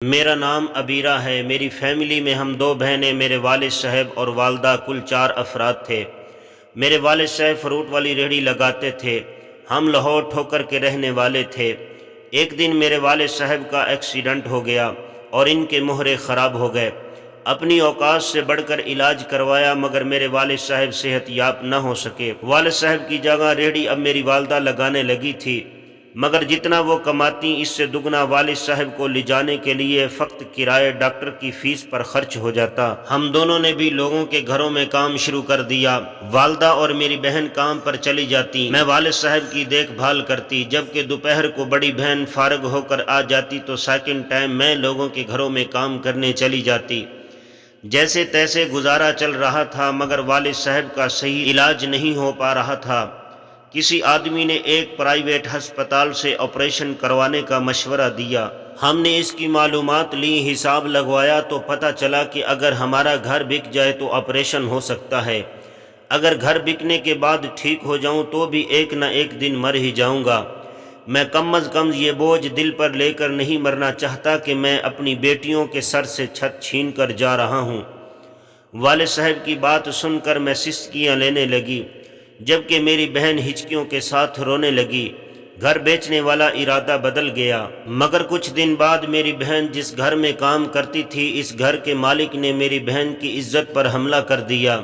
میرا نام عبیرہ ہے۔ میری فیملی میں ہم دو بہنیں، میرے والد صاحب اور والدہ، کل 4 افراد تھے۔ میرے والد صاحب فروٹ والی ریہڑی لگاتے تھے۔ ہم لاہور ٹھوکر کے رہنے والے تھے۔ ایک دن میرے والد صاحب کا ایکسیڈنٹ ہو گیا اور ان کے مہرے خراب ہو گئے۔ اپنی اوقات سے بڑھ کر علاج کروایا مگر میرے والد صاحب صحت یاب نہ ہو سکے۔ والد صاحب کی جگہ ریہڑی اب میری والدہ لگانے لگی تھی، مگر جتنا وہ کماتی اس سے دگنا والد صاحب کو لے جانے کے لیے فقط کرائے ڈاکٹر کی فیس پر خرچ ہو جاتا۔ ہم دونوں نے بھی لوگوں کے گھروں میں کام شروع کر دیا۔ والدہ اور میری بہن کام پر چلی جاتی، میں والد صاحب کی دیکھ بھال کرتی۔ جبکہ دوپہر کو بڑی بہن فارغ ہو کر آ جاتی تو سیکنڈ ٹائم میں لوگوں کے گھروں میں کام کرنے چلی جاتی۔ جیسے تیسے گزارا چل رہا تھا مگر والد صاحب کا صحیح علاج نہیں ہو پا رہا تھا۔ کسی آدمی نے ایک پرائیویٹ ہسپتال سے آپریشن کروانے کا مشورہ دیا۔ ہم نے اس کی معلومات لی، حساب لگوایا تو پتہ چلا کہ اگر ہمارا گھر بک جائے تو آپریشن ہو سکتا ہے۔ اگر گھر بکنے کے بعد ٹھیک ہو جاؤں تو بھی ایک نہ ایک دن مر ہی جاؤں گا۔ میں کم از کم یہ بوجھ دل پر لے کر نہیں مرنا چاہتا کہ میں اپنی بیٹیوں کے سر سے چھت چھین کر جا رہا ہوں۔ والد صاحب کی بات سن کر میں سسکیاں لینے لگی، جبکہ میری بہن ہچکیوں کے ساتھ رونے لگی۔ گھر بیچنے والا ارادہ بدل گیا۔ مگر کچھ دن بعد میری بہن جس گھر میں کام کرتی تھی، اس گھر کے مالک نے میری بہن کی عزت پر حملہ کر دیا۔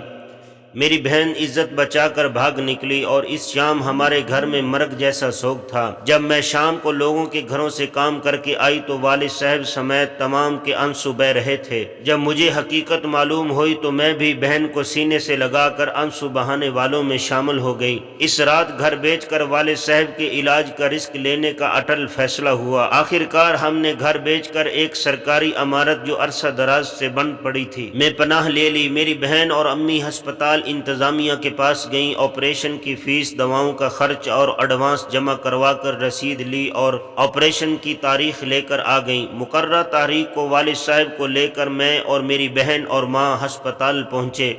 میری بہن عزت بچا کر بھاگ نکلی اور اس شام ہمارے گھر میں مرگ جیسا سوگ تھا۔ جب میں شام کو لوگوں کے گھروں سے کام کر کے آئی تو والد صاحب سمیت تمام کے آنسو بہہ رہے تھے۔ جب مجھے حقیقت معلوم ہوئی تو میں بھی بہن کو سینے سے لگا کر آنسو بہانے والوں میں شامل ہو گئی۔ اس رات گھر بیچ کر والد صاحب کے علاج کا رسک لینے کا اٹل فیصلہ ہوا۔ آخر کار ہم نے گھر بیچ کر ایک سرکاری عمارت جو عرصہ دراز سے بند پڑی تھی میں پناہ لے لی۔ میری بہن اور امی ہسپتال انتظامیہ کے پاس گئیں، آپریشن کی فیس، دواؤں کا خرچ اور ایڈوانس جمع کروا کر رسید لی اور آپریشن کی تاریخ لے کر آ گئیں۔ مقررہ تاریخ کو والد صاحب کو لے کر میں اور میری بہن اور ماں ہسپتال پہنچے۔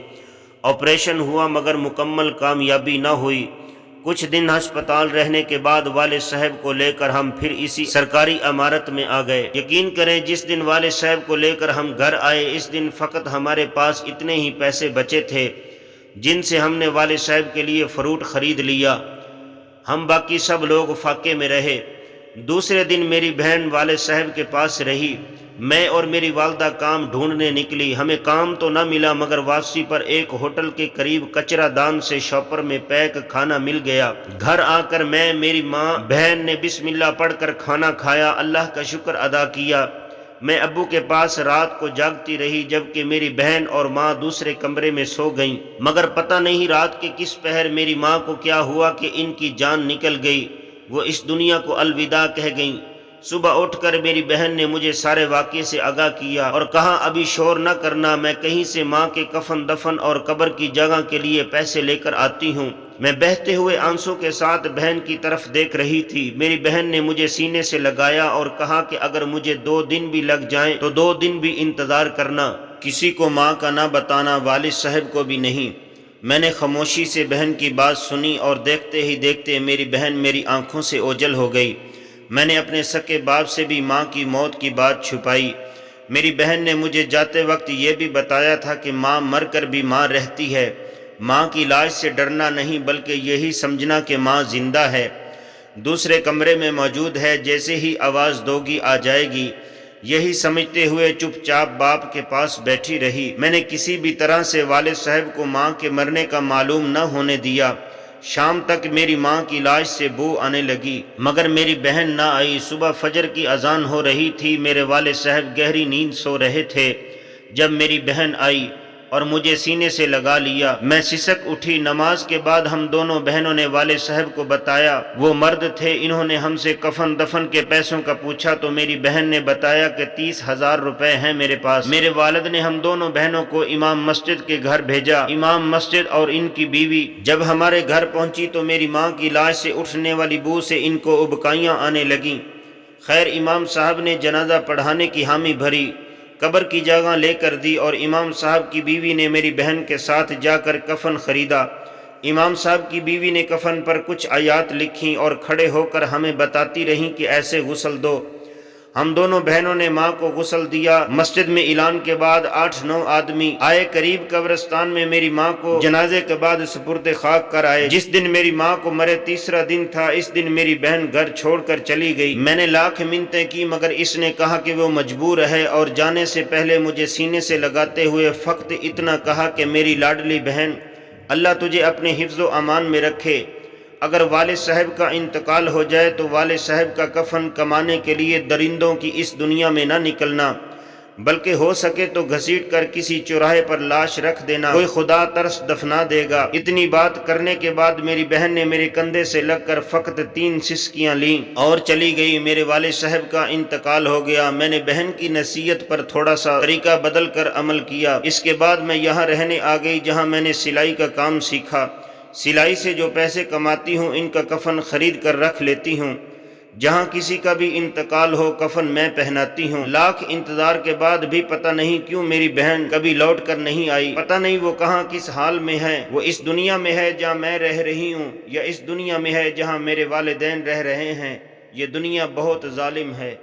آپریشن ہوا مگر مکمل کامیابی نہ ہوئی۔ کچھ دن ہسپتال رہنے کے بعد والد صاحب کو لے کر ہم پھر اسی سرکاری عمارت میں آ گئے۔ یقین کریں جس دن والد صاحب کو لے کر ہم گھر آئے اس دن فقط ہمارے پاس اتنے ہی پیسے بچے تھے جن سے ہم نے والد صاحب کے لیے فروٹ خرید لیا۔ ہم باقی سب لوگ فاقے میں رہے۔ دوسرے دن میری بہن والد صاحب کے پاس رہی، میں اور میری والدہ کام ڈھونڈنے نکلی۔ ہمیں کام تو نہ ملا مگر واپسی پر ایک ہوٹل کے قریب کچرا دان سے شاپر میں پیک کھانا مل گیا۔ گھر آ کر میں، میری ماں، بہن نے بسم اللہ پڑھ کر کھانا کھایا، اللہ کا شکر ادا کیا۔ میں ابو کے پاس رات کو جاگتی رہی جبکہ میری بہن اور ماں دوسرے کمرے میں سو گئیں۔ مگر پتہ نہیں رات کے کس پہر میری ماں کو کیا ہوا کہ ان کی جان نکل گئی، وہ اس دنیا کو الوداع کہہ گئیں۔ صبح اٹھ کر میری بہن نے مجھے سارے واقعے سے آگاہ کیا اور کہا ابھی شور نہ کرنا، میں کہیں سے ماں کے کفن دفن اور قبر کی جگہ کے لیے پیسے لے کر آتی ہوں۔ میں بہتے ہوئے آنسوں کے ساتھ بہن کی طرف دیکھ رہی تھی۔ میری بہن نے مجھے سینے سے لگایا اور کہا کہ اگر مجھے 2 دن بھی لگ جائیں تو 2 دن بھی انتظار کرنا، کسی کو ماں کا نہ بتانا، والد صاحب کو بھی نہیں۔ میں نے خاموشی سے بہن کی بات سنی اور دیکھتے ہی دیکھتے میری بہن میری آنکھوں سے اوجھل ہو گئی۔ میں نے اپنے سکے باپ سے بھی ماں کی موت کی بات چھپائی۔ میری بہن نے مجھے جاتے وقت یہ بھی بتایا تھا کہ ماں مر کر بھی ماں رہتی ہے۔ ماں کی لاش سے ڈرنا نہیں بلکہ یہی سمجھنا کہ ماں زندہ ہے، دوسرے کمرے میں موجود ہے، جیسے ہی آواز دوگی آ جائے گی۔ یہی سمجھتے ہوئے چپ چاپ باپ کے پاس بیٹھی رہی۔ میں نے کسی بھی طرح سے والد صاحب کو ماں کے مرنے کا معلوم نہ ہونے دیا۔ شام تک میری ماں کی لاش سے بو آنے لگی مگر میری بہن نہ آئی۔ صبح فجر کی اذان ہو رہی تھی، میرے والد صاحب گہری نیند سو رہے تھے جب میری بہن آئی اور مجھے سینے سے لگا لیا۔ میں سسک اٹھی۔ نماز کے بعد ہم دونوں بہنوں نے والد صاحب کو بتایا۔ وہ مرد تھے، انہوں نے ہم سے کفن دفن کے پیسوں کا پوچھا تو میری بہن نے بتایا کہ 30,000 روپے ہیں میرے پاس۔ میرے والد نے ہم دونوں بہنوں کو امام مسجد کے گھر بھیجا۔ امام مسجد اور ان کی بیوی جب ہمارے گھر پہنچی تو میری ماں کی لاش سے اٹھنے والی بو سے ان کو ابکائیاں آنے لگیں۔ خیر امام صاحب نے جنازہ پڑھانے کی حامی بھری، قبر کی جگہ لے کر دی اور امام صاحب کی بیوی نے میری بہن کے ساتھ جا کر کفن خریدا۔ امام صاحب کی بیوی نے کفن پر کچھ آیات لکھیں اور کھڑے ہو کر ہمیں بتاتی رہیں کہ ایسے غسل دو۔ ہم دونوں بہنوں نے ماں کو غسل دیا۔ مسجد میں اعلان کے بعد 8-9 آدمی آئے، قریب قبرستان میں میری ماں کو جنازے کے بعد سپرد خاک کر آئے۔ جس دن میری ماں کو مرے تیسرا دن تھا، اس دن میری بہن گھر چھوڑ کر چلی گئی۔ میں نے لاکھ منتیں کی مگر اس نے کہا کہ وہ مجبور ہے، اور جانے سے پہلے مجھے سینے سے لگاتے ہوئے فقط اتنا کہا کہ میری لاڈلی بہن، اللہ تجھے اپنے حفظ و امان میں رکھے۔ اگر والد صاحب کا انتقال ہو جائے تو والد صاحب کا کفن کمانے کے لیے درندوں کی اس دنیا میں نہ نکلنا، بلکہ ہو سکے تو گھسیٹ کر کسی چوراہے پر لاش رکھ دینا، کوئی خدا ترس دفنا دے گا۔ اتنی بات کرنے کے بعد میری بہن نے میرے کندھے سے لگ کر فقط 3 سسکیاں لیں اور چلی گئی۔ میرے والد صاحب کا انتقال ہو گیا۔ میں نے بہن کی نصیحت پر تھوڑا سا طریقہ بدل کر عمل کیا۔ اس کے بعد میں یہاں رہنے آ گئی جہاں میں نے سلائی کا کام سیکھا۔ سلائی سے جو پیسے کماتی ہوں ان کا کفن خرید کر رکھ لیتی ہوں۔ جہاں کسی کا بھی انتقال ہو کفن میں پہناتی ہوں۔ لاکھ انتظار کے بعد بھی پتہ نہیں کیوں میری بہن کبھی لوٹ کر نہیں آئی۔ پتہ نہیں وہ کہاں کس حال میں ہے۔ وہ اس دنیا میں ہے جہاں میں رہ رہی ہوں، یا اس دنیا میں ہے جہاں میرے والدین رہ رہے ہیں۔ یہ دنیا بہت ظالم ہے۔